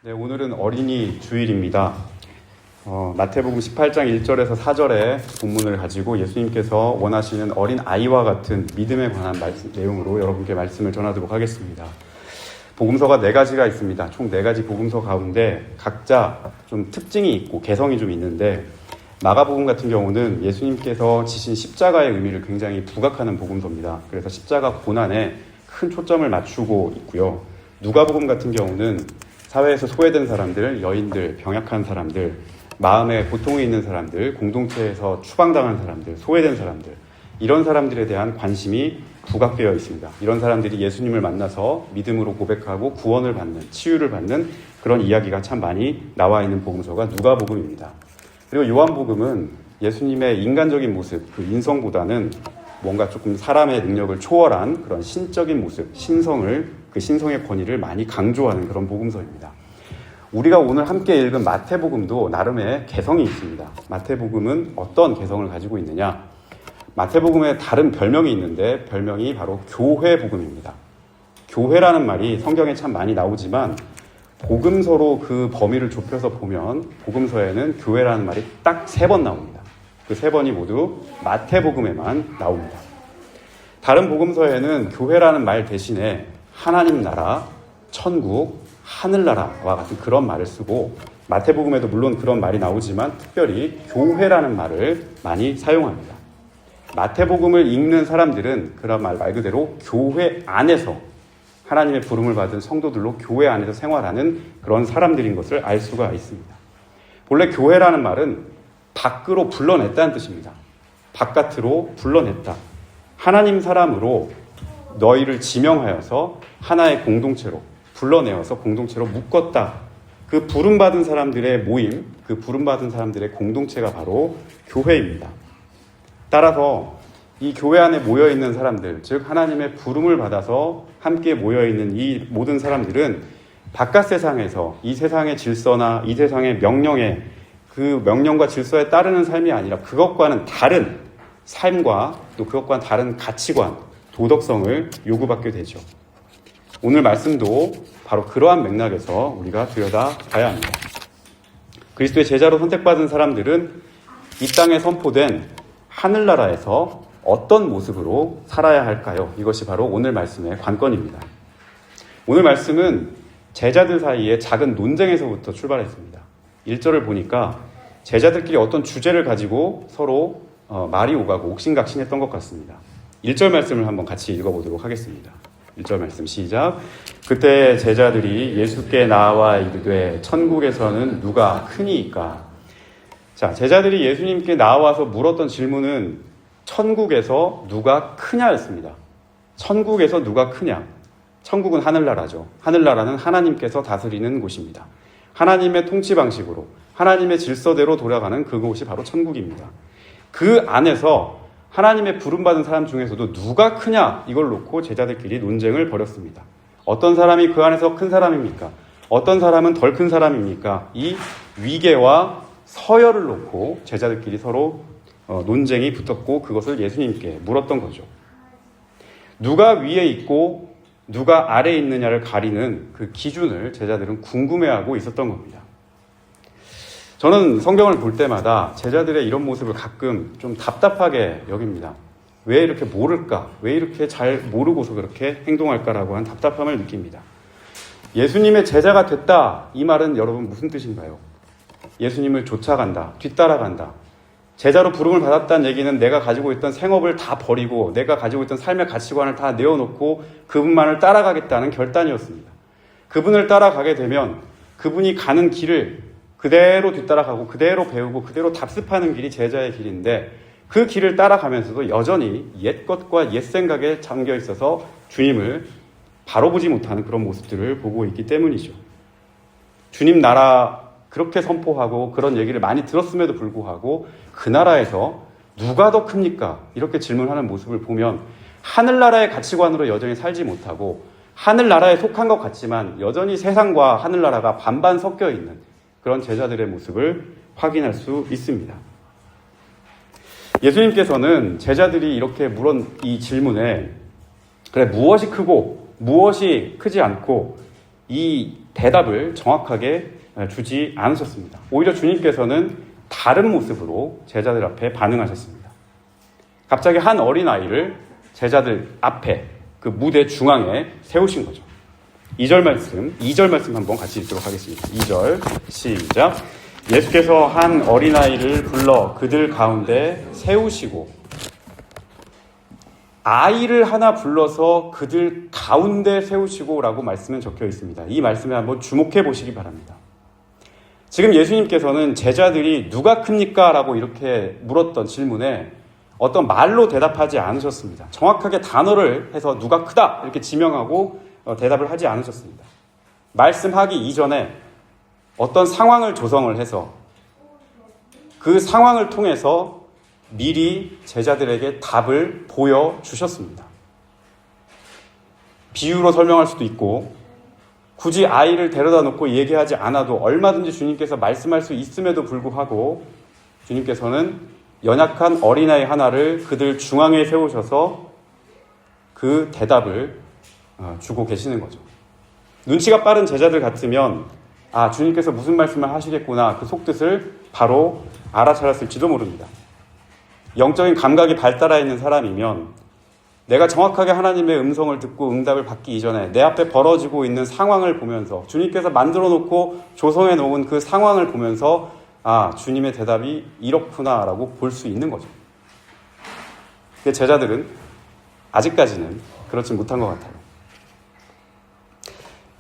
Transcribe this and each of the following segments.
네, 오늘은 어린이 주일입니다. 마태복음 18장 1절에서 4절의 본문을 가지고 예수님께서 원하시는 어린 아이와 같은 믿음에 관한 내용으로 여러분께 말씀을 전하도록 하겠습니다. 복음서가 4가지가 있습니다. 총 4가지 복음서 가운데 각자 좀 특징이 있고 개성이 좀 있는데, 마가복음 같은 경우는 예수님께서 지신 십자가의 의미를 굉장히 부각하는 복음서입니다. 그래서 십자가 고난에 큰 초점을 맞추고 있고요. 누가복음 같은 경우는 사회에서 소외된 사람들, 여인들, 병약한 사람들, 마음에 고통이 있는 사람들, 공동체에서 추방당한 사람들, 소외된 사람들, 이런 사람들에 대한 관심이 부각되어 있습니다. 이런 사람들이 예수님을 만나서 믿음으로 고백하고 구원을 받는, 치유를 받는 그런 이야기가 참 많이 나와 있는 복음서가 누가복음입니다. 그리고 요한복음은 예수님의 인간적인 모습, 그 인성보다는 뭔가 조금 사람의 능력을 초월한 그런 신적인 모습, 그 신성의 권위를 많이 강조하는 그런 복음서입니다. 우리가 오늘 함께 읽은 마태복음도 나름의 개성이 있습니다. 마태복음은 어떤 개성을 가지고 있느냐? 마태복음에 다른 별명이 있는데 별명이 바로 교회복음입니다. 교회라는 말이 성경에 참 많이 나오지만 복음서로 그 범위를 좁혀서 보면 복음서에는 교회라는 말이 딱 3번 나옵니다. 그 3번이 모두 마태복음에만 나옵니다. 다른 복음서에는 교회라는 말 대신에 하나님 나라, 천국, 하늘나라와 같은 그런 말을 쓰고, 마태복음에도 물론 그런 말이 나오지만 특별히 교회라는 말을 많이 사용합니다. 마태복음을 읽는 사람들은 그런 말 그대로 교회 안에서 하나님의 부름을 받은 성도들로 교회 안에서 생활하는 그런 사람들인 것을 알 수가 있습니다. 본래 교회라는 말은 밖으로 불러냈다는 뜻입니다. 바깥으로 불러냈다. 하나님 사람으로 너희를 지명하여서 하나의 공동체로 불러내어서 공동체로 묶었다. 그 부름받은 사람들의 모임, 그 부름받은 사람들의 공동체가 바로 교회입니다. 따라서 이 교회 안에 모여있는 사람들, 즉 하나님의 부름을 받아서 함께 모여있는 이 모든 사람들은 바깥 세상에서 이 세상의 질서나 이 세상의 명령에, 그 명령과 질서에 따르는 삶이 아니라 그것과는 다른 삶과 또 그것과는 다른 가치관, 도덕성을 요구받게 되죠. 오늘 말씀도 바로 그러한 맥락에서 우리가 들여다봐야 합니다. 그리스도의 제자로 선택받은 사람들은 이 땅에 선포된 하늘나라에서 어떤 모습으로 살아야 할까요? 이것이 바로 오늘 말씀의 관건입니다. 오늘 말씀은 제자들 사이에 작은 논쟁에서부터 출발했습니다. 1절을 보니까 제자들끼리 어떤 주제를 가지고 서로 말이 오가고 옥신각신했던 것 같습니다. 1절 말씀을 한번 같이 읽어보도록 하겠습니다. 1절 말씀 시작. 그때 제자들이 예수께 나와 이르되 천국에서는 누가 크니이까? 자, 제자들이 예수님께 나와서 물었던 질문은 천국에서 누가 크냐였습니다. 천국에서 누가 크냐? 천국은 하늘나라죠. 하늘나라는 하나님께서 다스리는 곳입니다. 하나님의 통치 방식으로, 하나님의 질서대로 돌아가는 그곳이 바로 천국입니다. 그 안에서 하나님의 부름받은 사람 중에서도 누가 크냐, 이걸 놓고 제자들끼리 논쟁을 벌였습니다. 어떤 사람이 그 안에서 큰 사람입니까? 어떤 사람은 덜 큰 사람입니까? 이 위계와 서열을 놓고 제자들끼리 서로 논쟁이 붙었고, 그것을 예수님께 물었던 거죠. 누가 위에 있고 누가 아래에 있느냐를 가리는 그 기준을 제자들은 궁금해하고 있었던 겁니다. 저는 성경을 볼 때마다 제자들의 이런 모습을 가끔 좀 답답하게 여깁니다. 왜 이렇게 모를까? 왜 이렇게 잘 모르고서 그렇게 행동할까라고 한 답답함을 느낍니다. 예수님의 제자가 됐다, 이 말은 여러분 무슨 뜻인가요? 예수님을 쫓아간다, 뒤따라간다. 제자로 부름을 받았다는 얘기는 내가 가지고 있던 생업을 다 버리고 내가 가지고 있던 삶의 가치관을 다 내어놓고 그분만을 따라가겠다는 결단이었습니다. 그분을 따라가게 되면 그분이 가는 길을 그대로 뒤따라가고 그대로 배우고 그대로 답습하는 길이 제자의 길인데, 그 길을 따라가면서도 여전히 옛 것과 옛 생각에 잠겨 있어서 주님을 바로 보지 못하는 그런 모습들을 보고 있기 때문이죠. 주님 나라 그렇게 선포하고 그런 얘기를 많이 들었음에도 불구하고 그 나라에서 누가 더 큽니까? 이렇게 질문하는 모습을 보면 하늘나라의 가치관으로 여전히 살지 못하고 하늘나라에 속한 것 같지만 여전히 세상과 하늘나라가 반반 섞여 있는 그런 제자들의 모습을 확인할 수 있습니다. 예수님께서는 제자들이 이렇게 물은 이 질문에, 그래 무엇이 크고 무엇이 크지 않고 이 대답을 정확하게 주지 않으셨습니다. 오히려 주님께서는 다른 모습으로 제자들 앞에 반응하셨습니다. 갑자기 한 어린아이를 제자들 앞에 그 무대 중앙에 세우신 거죠. 2절 말씀 한번 같이 읽도록 하겠습니다. 2절 시작. 예수께서 한 어린아이를 불러 그들 가운데 세우시고, 아이를 하나 불러서 그들 가운데 세우시고 라고 말씀은 적혀 있습니다. 이 말씀에 한번 주목해 보시기 바랍니다. 지금 예수님께서는 제자들이 누가 큽니까? 라고 이렇게 물었던 질문에 어떤 말로 대답하지 않으셨습니다. 정확하게 단어를 해서 누가 크다 이렇게 지명하고 대답을 하지 않으셨습니다. 말씀하기 이전에 어떤 상황을 조성을 해서 그 상황을 통해서 미리 제자들에게 답을 보여주셨습니다. 비유로 설명할 수도 있고, 굳이 아이를 데려다 놓고 얘기하지 않아도 얼마든지 주님께서 말씀할 수 있음에도 불구하고 주님께서는 연약한 어린아이 하나를 그들 중앙에 세우셔서 그 대답을 주고 계시는 거죠. 눈치가 빠른 제자들 같으면 주님께서 무슨 말씀을 하시겠구나, 그 속뜻을 바로 알아차렸을지도 모릅니다. 영적인 감각이 발달해 있는 사람이면 내가 정확하게 하나님의 음성을 듣고 응답을 받기 이전에 내 앞에 벌어지고 있는 상황을 보면서, 주님께서 만들어 놓고 조성해 놓은 그 상황을 보면서 주님의 대답이 이렇구나 라고 볼 수 있는 거죠. 근데 제자들은 아직까지는 그렇지 못한 것 같아요.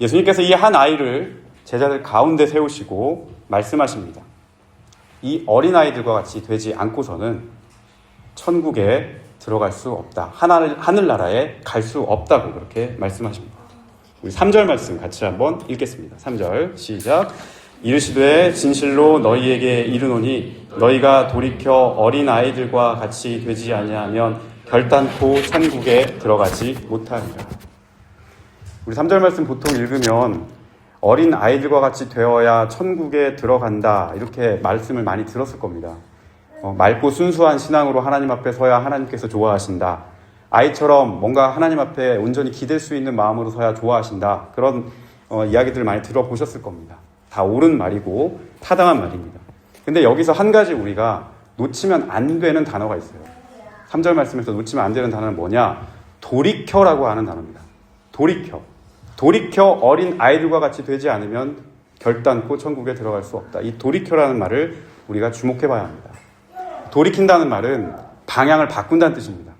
예수님께서 이 한 아이를 제자들 가운데 세우시고 말씀하십니다. 이 어린아이들과 같이 되지 않고서는 천국에 들어갈 수 없다. 하늘나라에 갈 수 없다고 그렇게 말씀하십니다. 우리 3절 말씀 같이 한번 읽겠습니다. 3절 시작. 이르시되 진실로 너희에게 이르노니 너희가 돌이켜 어린아이들과 같이 되지 아니하면 결단코 천국에 들어가지 못하리라. 우리 3절 말씀 보통 읽으면 어린 아이들과 같이 되어야 천국에 들어간다 이렇게 말씀을 많이 들었을 겁니다. 맑고 순수한 신앙으로 하나님 앞에 서야 하나님께서 좋아하신다. 아이처럼 뭔가 하나님 앞에 온전히 기댈 수 있는 마음으로 서야 좋아하신다. 그런 이야기들을 많이 들어보셨을 겁니다. 다 옳은 말이고 타당한 말입니다. 근데 여기서 한 가지 우리가 놓치면 안 되는 단어가 있어요. 3절 말씀에서 놓치면 안 되는 단어는 뭐냐? 돌이켜라고 하는 단어입니다. 돌이켜 어린 아이들과 같이 되지 않으면 결단코 천국에 들어갈 수 없다. 이 돌이켜라는 말을 우리가 주목해 봐야 합니다. 돌이킨다는 말은 방향을 바꾼다는 뜻입니다.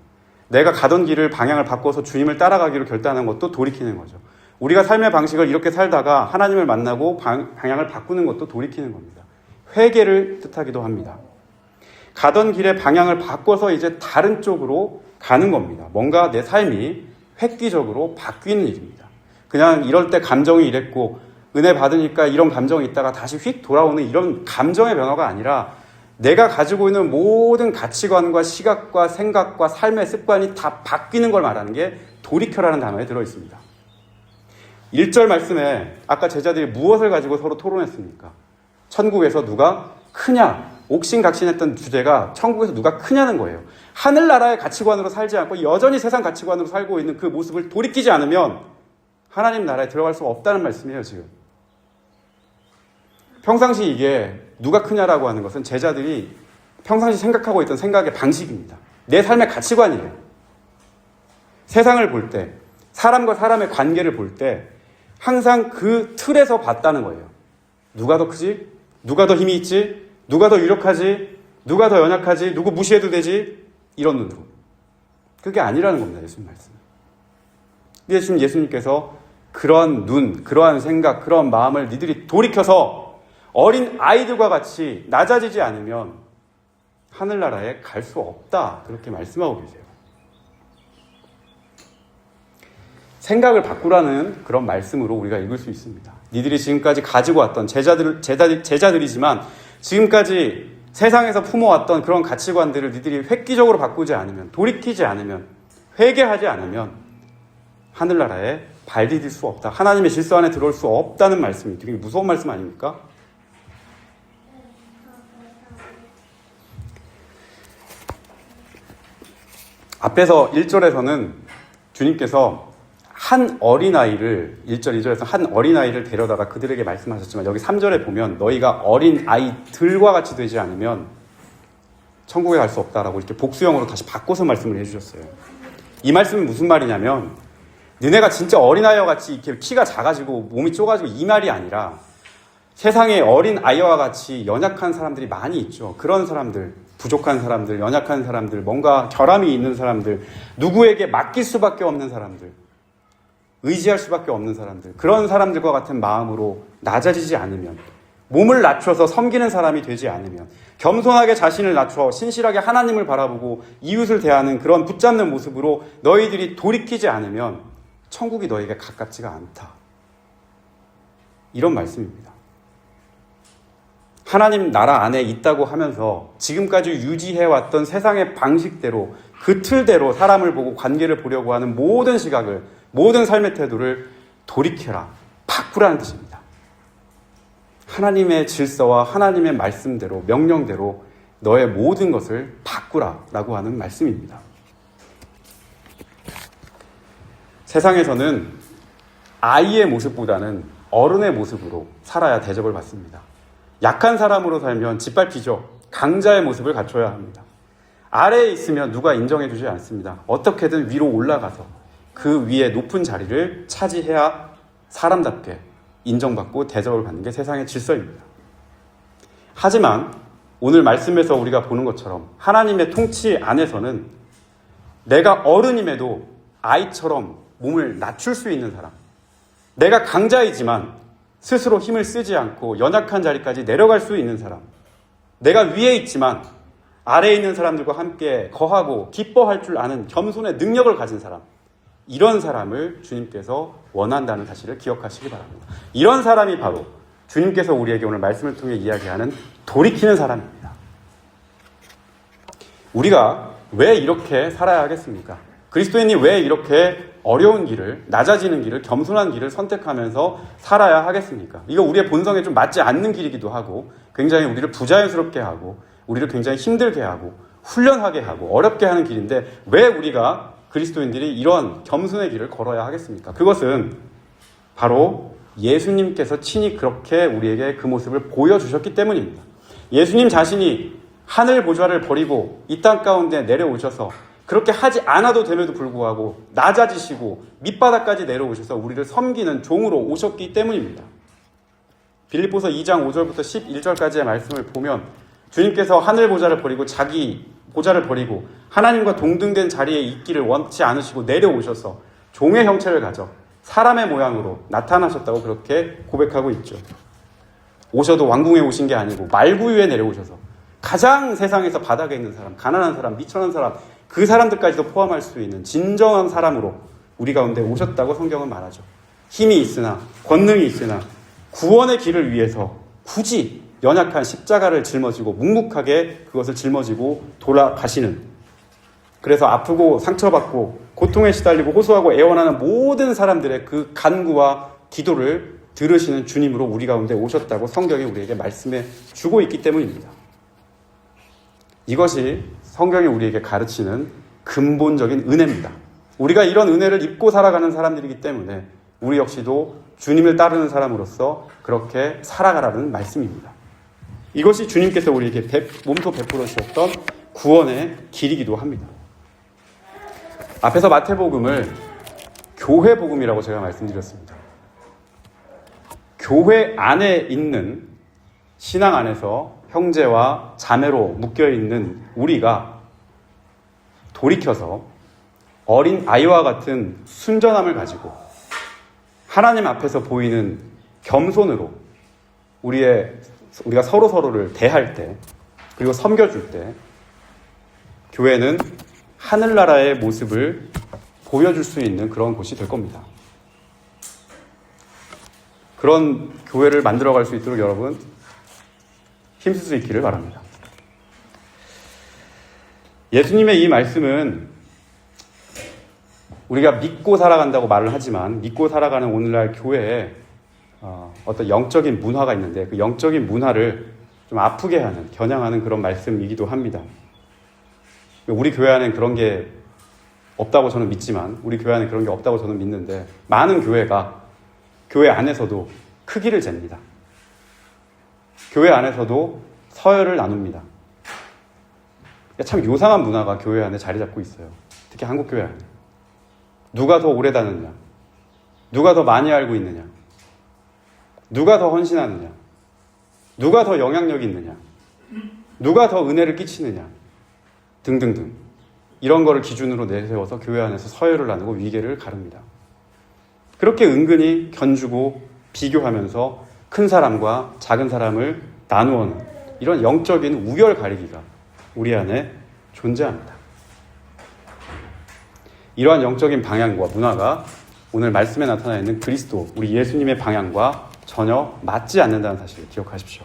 내가 가던 길을 방향을 바꿔서 주님을 따라가기로 결단한 것도 돌이키는 거죠. 우리가 삶의 방식을 이렇게 살다가 하나님을 만나고 방향을 바꾸는 것도 돌이키는 겁니다. 회개를 뜻하기도 합니다. 가던 길의 방향을 바꿔서 이제 다른 쪽으로 가는 겁니다. 뭔가 내 삶이 획기적으로 바뀌는 일입니다. 그냥 이럴 때 감정이 이랬고 은혜 받으니까 이런 감정이 있다가 다시 휙 돌아오는 이런 감정의 변화가 아니라 내가 가지고 있는 모든 가치관과 시각과 생각과 삶의 습관이 다 바뀌는 걸 말하는 게 돌이켜라는 단어에 들어있습니다. 1절 말씀에 아까 제자들이 무엇을 가지고 서로 토론했습니까? 천국에서 누가 크냐? 옥신각신했던 주제가 천국에서 누가 크냐는 거예요. 하늘나라의 가치관으로 살지 않고 여전히 세상 가치관으로 살고 있는 그 모습을 돌이키지 않으면 하나님 나라에 들어갈 수가 없다는 말씀이에요, 지금. 평상시 이게 누가 크냐라고 하는 것은 제자들이 평상시 생각하고 있던 생각의 방식입니다. 내 삶의 가치관이에요. 세상을 볼 때, 사람과 사람의 관계를 볼 때 항상 그 틀에서 봤다는 거예요. 누가 더 크지? 누가 더 힘이 있지? 누가 더 유력하지? 누가 더 연약하지? 누구 무시해도 되지? 이런 눈으로. 그게 아니라는 겁니다, 예수님 말씀. 지금 예수님께서 그러한 눈, 그러한 생각, 그러한 마음을 니들이 돌이켜서 어린 아이들과 같이 낮아지지 않으면 하늘나라에 갈 수 없다. 그렇게 말씀하고 계세요. 생각을 바꾸라는 그런 말씀으로 우리가 읽을 수 있습니다. 니들이 지금까지 가지고 왔던 제자들이지만 지금까지 세상에서 품어왔던 그런 가치관들을 니들이 획기적으로 바꾸지 않으면, 돌이키지 않으면, 회개하지 않으면 하늘나라에 발 디딜 수 없다. 하나님의 질서 안에 들어올 수 없다는 말씀이 되게 무서운 말씀 아닙니까? 앞에서 1절에서는 주님께서 한 어린아이를 1절 2절에서 한 어린아이를 데려다가 그들에게 말씀하셨지만 여기 3절에 보면 너희가 어린아이들과 같이 되지 않으면 천국에 갈 수 없다라고 이렇게 복수형으로 다시 바꿔서 말씀을 해주셨어요. 이 말씀은 무슨 말이냐면 너네가 진짜 어린아이와 같이 이렇게 키가 작아지고 몸이 좁아지고 이 말이 아니라 세상에 어린아이와 같이 연약한 사람들이 많이 있죠. 그런 사람들, 부족한 사람들, 연약한 사람들, 뭔가 결함이 있는 사람들, 누구에게 맡길 수밖에 없는 사람들, 의지할 수밖에 없는 사람들, 그런 사람들과 같은 마음으로 낮아지지 않으면, 몸을 낮춰서 섬기는 사람이 되지 않으면, 겸손하게 자신을 낮춰 신실하게 하나님을 바라보고 이웃을 대하는 그런 붙잡는 모습으로 너희들이 돌이키지 않으면 천국이 너에게 가깝지가 않다. 이런 말씀입니다. 하나님 나라 안에 있다고 하면서 지금까지 유지해왔던 세상의 방식대로 그 틀대로 사람을 보고 관계를 보려고 하는 모든 시각을, 모든 삶의 태도를 돌이켜라, 바꾸라는 뜻입니다. 하나님의 질서와 하나님의 말씀대로, 명령대로 너의 모든 것을 바꾸라라고 하는 말씀입니다. 세상에서는 아이의 모습보다는 어른의 모습으로 살아야 대접을 받습니다. 약한 사람으로 살면 짓밟히죠. 강자의 모습을 갖춰야 합니다. 아래에 있으면 누가 인정해주지 않습니다. 어떻게든 위로 올라가서 그 위에 높은 자리를 차지해야 사람답게 인정받고 대접을 받는 게 세상의 질서입니다. 하지만 오늘 말씀에서 우리가 보는 것처럼 하나님의 통치 안에서는 내가 어른임에도 아이처럼 몸을 낮출 수 있는 사람, 내가 강자이지만 스스로 힘을 쓰지 않고 연약한 자리까지 내려갈 수 있는 사람, 내가 위에 있지만 아래에 있는 사람들과 함께 거하고 기뻐할 줄 아는 겸손의 능력을 가진 사람, 이런 사람을 주님께서 원한다는 사실을 기억하시기 바랍니다. 이런 사람이 바로 주님께서 우리에게 오늘 말씀을 통해 이야기하는 돌이키는 사람입니다. 우리가 왜 이렇게 살아야 하겠습니까? 그리스도인이 왜 이렇게 어려운 길을, 낮아지는 길을, 겸손한 길을 선택하면서 살아야 하겠습니까? 이거 우리의 본성에 좀 맞지 않는 길이기도 하고 굉장히 우리를 부자연스럽게 하고 우리를 굉장히 힘들게 하고 훈련하게 하고 어렵게 하는 길인데 왜 우리가 그리스도인들이 이런 겸손의 길을 걸어야 하겠습니까? 그것은 바로 예수님께서 친히 그렇게 우리에게 그 모습을 보여주셨기 때문입니다. 예수님 자신이 하늘 보좌를 버리고 이 땅 가운데 내려오셔서 그렇게 하지 않아도 됨에도 불구하고 낮아지시고 밑바닥까지 내려오셔서 우리를 섬기는 종으로 오셨기 때문입니다. 빌립보서 2장 5절부터 11절까지의 말씀을 보면 주님께서 하늘 보좌를 버리고 자기 보좌를 버리고 하나님과 동등된 자리에 있기를 원치 않으시고 내려오셔서 종의 형체를 가져 사람의 모양으로 나타나셨다고 그렇게 고백하고 있죠. 오셔도 왕궁에 오신 게 아니고 말구유에 내려오셔서 가장 세상에서 바닥에 있는 사람, 가난한 사람, 미천한 사람, 그 사람들까지도 포함할 수 있는 진정한 사람으로 우리 가운데 오셨다고 성경은 말하죠. 힘이 있으나 권능이 있으나 구원의 길을 위해서 굳이 연약한 십자가를 짊어지고 묵묵하게 그것을 짊어지고 돌아가시는, 그래서 아프고 상처받고 고통에 시달리고 호소하고 애원하는 모든 사람들의 그 간구와 기도를 들으시는 주님으로 우리 가운데 오셨다고 성경이 우리에게 말씀해 주고 있기 때문입니다. 이것이 성경이 우리에게 가르치는 근본적인 은혜입니다. 우리가 이런 은혜를 입고 살아가는 사람들이기 때문에 우리 역시도 주님을 따르는 사람으로서 그렇게 살아가라는 말씀입니다. 이것이 주님께서 우리에게 몸소 베풀어 주셨던 구원의 길이기도 합니다. 앞에서 마태복음을 교회 복음이라고 제가 말씀드렸습니다. 교회 안에 있는 신앙 안에서 형제와 자매로 묶여있는 우리가 돌이켜서 어린 아이와 같은 순전함을 가지고 하나님 앞에서 보이는 겸손으로 우리가 서로를 대할 때, 그리고 섬겨줄 때 교회는 하늘나라의 모습을 보여줄 수 있는 그런 곳이 될 겁니다. 그런 교회를 만들어갈 수 있도록 여러분 힘쓸 수 있기를 바랍니다. 예수님의 이 말씀은 우리가 믿고 살아간다고 말을 하지만 믿고 살아가는 오늘날 교회에 어떤 영적인 문화가 있는데 그 영적인 문화를 좀 아프게 하는, 겨냥하는 그런 말씀이기도 합니다. 우리 교회 안에는 그런 게 없다고 저는 믿지만, 우리 교회 안에 그런 게 없다고 저는 믿는데, 많은 교회가 교회 안에서도 크기를 잽니다. 교회 안에서도 서열을 나눕니다. 참 요상한 문화가 교회 안에 자리 잡고 있어요. 특히 한국 교회 안에. 누가 더 오래 다녔냐? 누가 더 많이 알고 있느냐? 누가 더 헌신하느냐? 누가 더 영향력이 있느냐? 누가 더 은혜를 끼치느냐? 등등등. 이런 거를 기준으로 내세워서 교회 안에서 서열을 나누고 위계를 가릅니다. 그렇게 은근히 견주고 비교하면서 큰 사람과 작은 사람을 나누어는 이런 영적인 우열 가리기가 우리 안에 존재합니다. 이러한 영적인 방향과 문화가 오늘 말씀에 나타나 있는 그리스도, 우리 예수님의 방향과 전혀 맞지 않는다는 사실을 기억하십시오.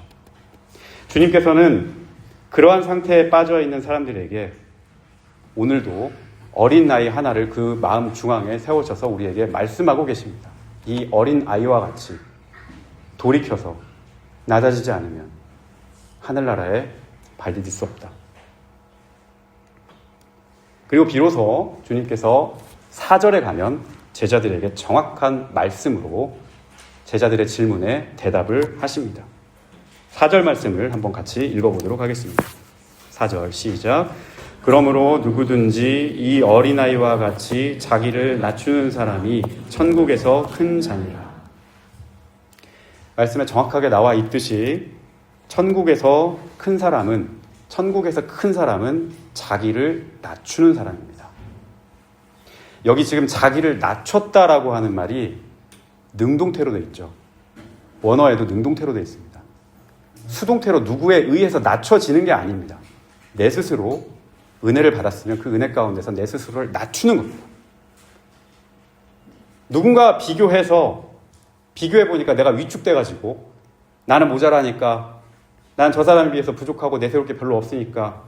주님께서는 그러한 상태에 빠져 있는 사람들에게 오늘도 어린 나이 하나를 그 마음 중앙에 세우셔서 우리에게 말씀하고 계십니다. 이 어린 아이와 같이 돌이켜서 낮아지지 않으면 하늘나라에 발디딜 수 없다. 그리고 비로소 주님께서 4절에 가면 제자들에게 정확한 말씀으로 제자들의 질문에 대답을 하십니다. 4절 말씀을 한번 같이 읽어보도록 하겠습니다. 4절 시작. 그러므로 누구든지 이 어린아이와 같이 자기를 낮추는 사람이 천국에서 큰 자니라. 말씀에 정확하게 나와 있듯이 천국에서 큰 사람은 자기를 낮추는 사람입니다. 여기 지금 자기를 낮췄다라고 하는 말이 능동태로 되어 있죠. 원어에도 능동태로 되어 있습니다. 수동태로 누구에 의해서 낮춰지는 게 아닙니다. 내 스스로 은혜를 받았으면 그 은혜 가운데서 내 스스로를 낮추는 겁니다. 누군가 비교해보니까 내가 위축돼가지고 나는 모자라니까, 난 저 사람에 비해서 부족하고 내세울 게 별로 없으니까,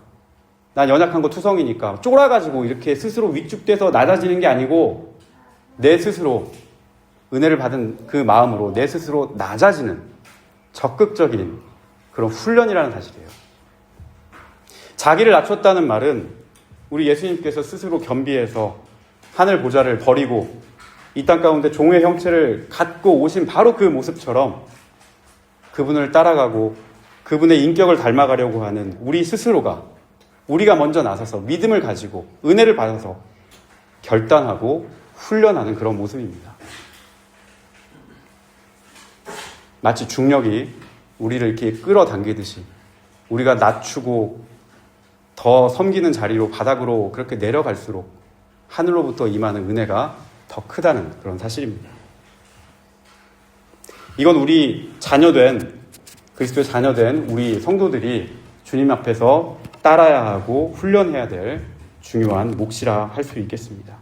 난 연약한 거 투성이니까 쫄아가지고 이렇게 스스로 위축돼서 낮아지는 게 아니고 내 스스로 은혜를 받은 그 마음으로 내 스스로 낮아지는 적극적인 그런 훈련이라는 사실이에요. 자기를 낮췄다는 말은 우리 예수님께서 스스로 겸비해서 하늘 보좌를 버리고 이 땅 가운데 종의 형체를 갖고 오신 바로 그 모습처럼 그분을 따라가고 그분의 인격을 닮아가려고 하는 우리 스스로가, 우리가 먼저 나서서 믿음을 가지고 은혜를 받아서 결단하고 훈련하는 그런 모습입니다. 마치 중력이 우리를 이렇게 끌어당기듯이 우리가 낮추고 더 섬기는 자리로, 바닥으로 그렇게 내려갈수록 하늘로부터 임하는 은혜가 더 크다는 그런 사실입니다. 이건 우리 그리스도의 자녀된 우리 성도들이 주님 앞에서 따라야 하고 훈련해야 될 중요한 몫이라 할 수 있겠습니다.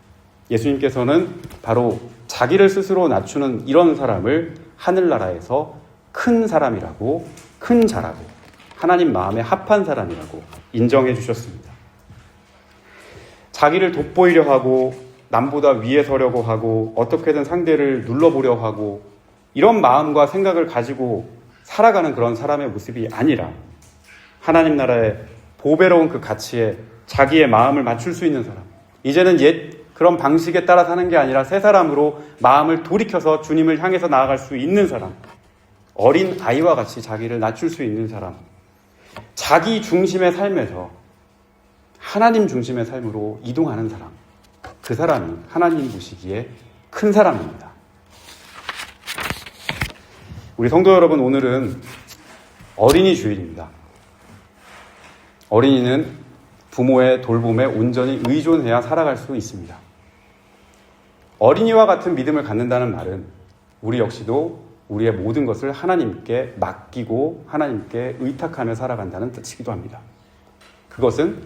예수님께서는 바로 자기를 스스로 낮추는 이런 사람을 하늘나라에서 큰 사람이라고, 큰 자라고, 하나님 마음에 합한 사람이라고 인정해 주셨습니다. 자기를 돋보이려 하고 남보다 위에 서려고 하고 어떻게든 상대를 눌러보려 하고 이런 마음과 생각을 가지고 살아가는 그런 사람의 모습이 아니라 하나님 나라의 보배로운 그 가치에 자기의 마음을 맞출 수 있는 사람, 이제는 옛 그런 방식에 따라 사는 게 아니라 새 사람으로 마음을 돌이켜서 주님을 향해서 나아갈 수 있는 사람, 어린 아이와 같이 자기를 낮출 수 있는 사람, 자기 중심의 삶에서 하나님 중심의 삶으로 이동하는 사람, 그 사람이 하나님 보시기에 큰 사람입니다. 우리 성도 여러분, 오늘은 어린이 주일입니다. 어린이는 부모의 돌봄에 온전히 의존해야 살아갈 수 있습니다. 어린이와 같은 믿음을 갖는다는 말은 우리 역시도 우리의 모든 것을 하나님께 맡기고 하나님께 의탁하며 살아간다는 뜻이기도 합니다. 그것은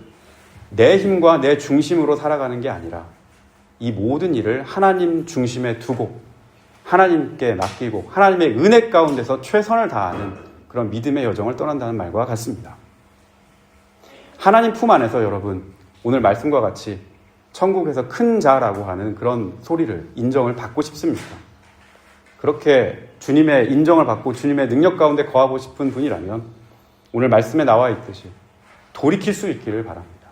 내 힘과 내 중심으로 살아가는 게 아니라 이 모든 일을 하나님 중심에 두고 하나님께 맡기고 하나님의 은혜 가운데서 최선을 다하는 그런 믿음의 여정을 떠난다는 말과 같습니다. 하나님 품 안에서 여러분, 오늘 말씀과 같이 천국에서 큰 자라고 하는 그런 소리를, 인정을 받고 싶습니다. 그렇게 주님의 인정을 받고 주님의 능력 가운데 거하고 싶은 분이라면 오늘 말씀에 나와 있듯이 돌이킬 수 있기를 바랍니다.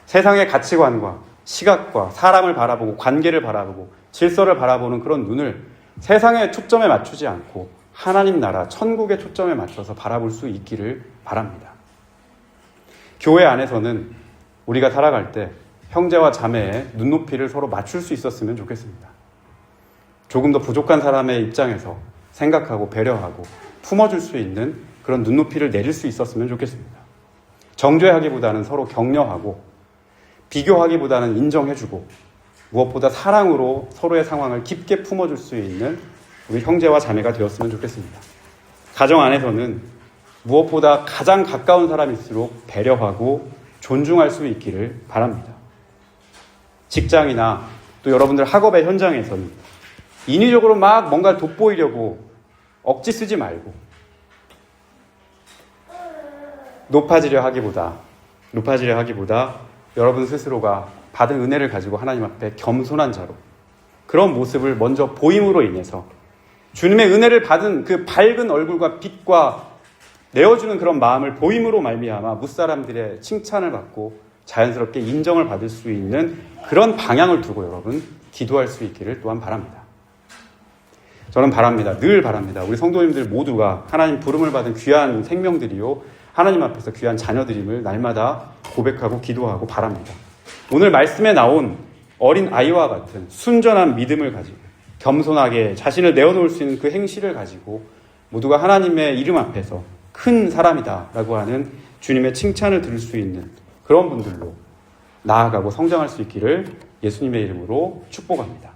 세상의 가치관과 시각과 사람을 바라보고 관계를 바라보고 질서를 바라보는 그런 눈을 세상의 초점에 맞추지 않고 하나님 나라, 천국의 초점에 맞춰서 바라볼 수 있기를 바랍니다. 교회 안에서는 우리가 살아갈 때 형제와 자매의 눈높이를 서로 맞출 수 있었으면 좋겠습니다. 조금 더 부족한 사람의 입장에서 생각하고 배려하고 품어줄 수 있는 그런 눈높이를 내릴 수 있었으면 좋겠습니다. 정죄하기보다는 서로 격려하고 비교하기보다는 인정해주고 무엇보다 사랑으로 서로의 상황을 깊게 품어줄 수 있는 우리 형제와 자매가 되었으면 좋겠습니다. 가정 안에서는 무엇보다 가장 가까운 사람일수록 배려하고 존중할 수 있기를 바랍니다. 직장이나 또 여러분들 학업의 현장에서는 인위적으로 막 뭔가를 돋보이려고 억지 쓰지 말고 높아지려 하기보다 여러분 스스로가 받은 은혜를 가지고 하나님 앞에 겸손한 자로 그런 모습을 먼저 보임으로 인해서 주님의 은혜를 받은 그 밝은 얼굴과 빛과 내어주는 그런 마음을 보임으로 말미암아 무사람들의 칭찬을 받고 자연스럽게 인정을 받을 수 있는 그런 방향을 두고 여러분 기도할 수 있기를 또한 바랍니다. 저는 바랍니다. 늘 바랍니다. 우리 성도님들 모두가 하나님 부름을 받은 귀한 생명들이요 하나님 앞에서 귀한 자녀들임을 날마다 고백하고 기도하고 바랍니다. 오늘 말씀에 나온 어린 아이와 같은 순전한 믿음을 가지고 겸손하게 자신을 내어놓을 수 있는 그 행실을 가지고 모두가 하나님의 이름 앞에서 큰 사람이다 라고 하는 주님의 칭찬을 들을 수 있는 그런 분들로 나아가고 성장할 수 있기를 예수님의 이름으로 축복합니다.